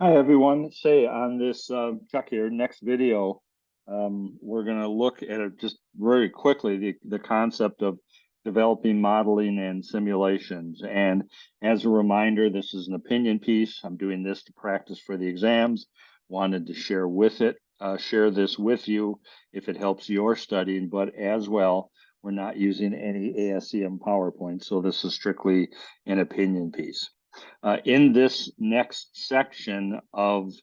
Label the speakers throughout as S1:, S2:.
S1: Hi, everyone. Say on this Chuck here, next video, we're going to look at it just very quickly, the concept of developing modeling and simulations. And as a reminder, this is an opinion piece. I'm doing this to practice for the exams. Wanted to share this with you if it helps your studying, but as well, we're not using any ASEM PowerPoint, so this is strictly an opinion piece. In this next section of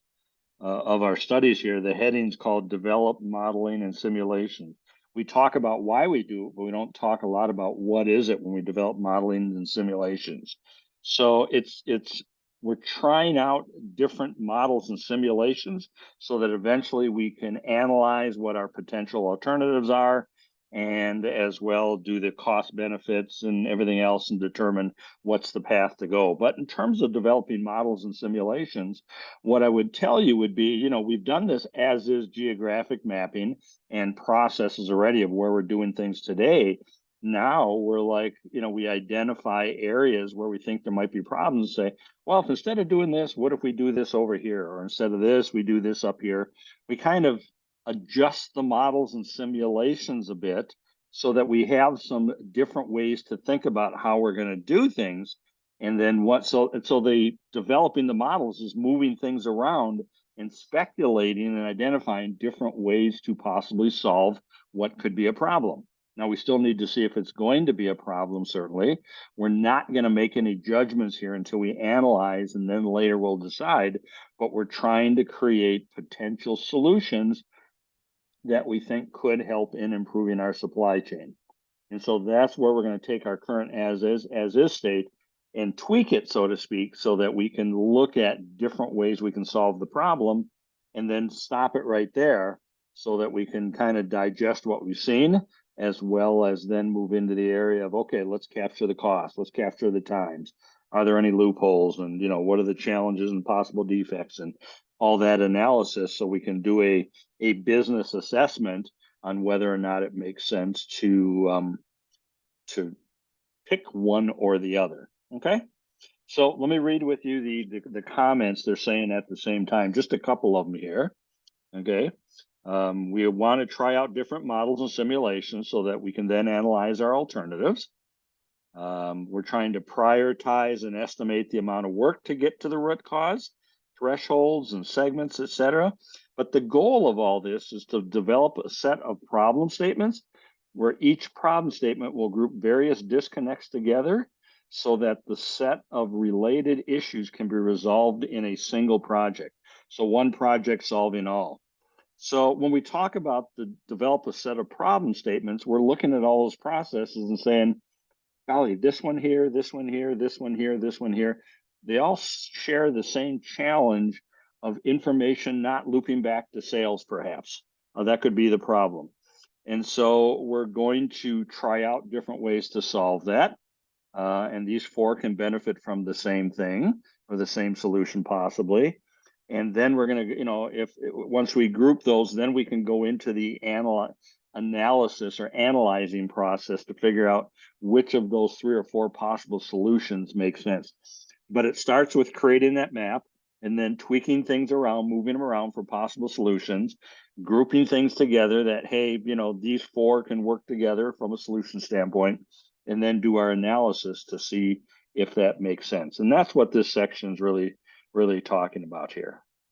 S1: our studies here, the heading's called Develop Modeling and Simulation. We talk about why we do it, but we don't talk a lot about what is it when we develop modeling and simulations. So we're trying out different models and simulations so that eventually we can analyze what our potential alternatives are and as well do the cost benefits and everything else and determine what's the path to go. But in terms of developing models and simulations, what I would tell you would be, we've done this as is geographic mapping and processes already of where we're doing things today. Now we're like, we identify areas where we think there might be problems, say, well, if instead of doing this, what if we do this over here? Or instead of this, we do this up here. We kind of adjust the models and simulations a bit so that we have some different ways to think about how we're going to do things. And then so the developing the models is moving things around and speculating and identifying different ways to possibly solve what could be a problem. Now, we still need to see if it's going to be a problem, certainly. We're not going to make any judgments here until we analyze, and then later we'll decide, but we're trying to create potential solutions that we think could help in improving our supply chain. And so that's where we're going to take our current as is state and tweak it, so to speak, so that we can look at different ways we can solve the problem and then stop it right there so that we can kind of digest what we've seen as well as then move into the area of, okay, let's capture the cost, let's capture the times. Are there any loopholes, and what are the challenges and possible defects, and all that analysis so we can do a business assessment on whether or not it makes sense to pick one or the other. Okay, so let me read with you the comments they're saying at the same time, just a couple of them here. Okay, we want to try out different models and simulations so that we can then analyze our alternatives. We're trying to prioritize and estimate the amount of work to get to the root cause, thresholds and segments, etc. But the goal of all this is to develop a set of problem statements where each problem statement will group various disconnects together so that the set of related issues can be resolved in a single project. So one project solving all. So when we talk about the develop a set of problem statements, we're looking at all those processes and saying, golly, this one here, this one here, this one here, this one here, they all share the same challenge of information not looping back to sales, perhaps. That could be the problem. And so we're going to try out different ways to solve that. And these four can benefit from the same thing or the same solution possibly. And then we're going to, if once we group those, then we can go into the analysis or analyzing process to figure out which of those three or four possible solutions make sense. But it starts with creating that map and then tweaking things around, moving them around for possible solutions, grouping things together that, hey, these four can work together from a solution standpoint, and then do our analysis to see if that makes sense. And that's what this section is really talking about here.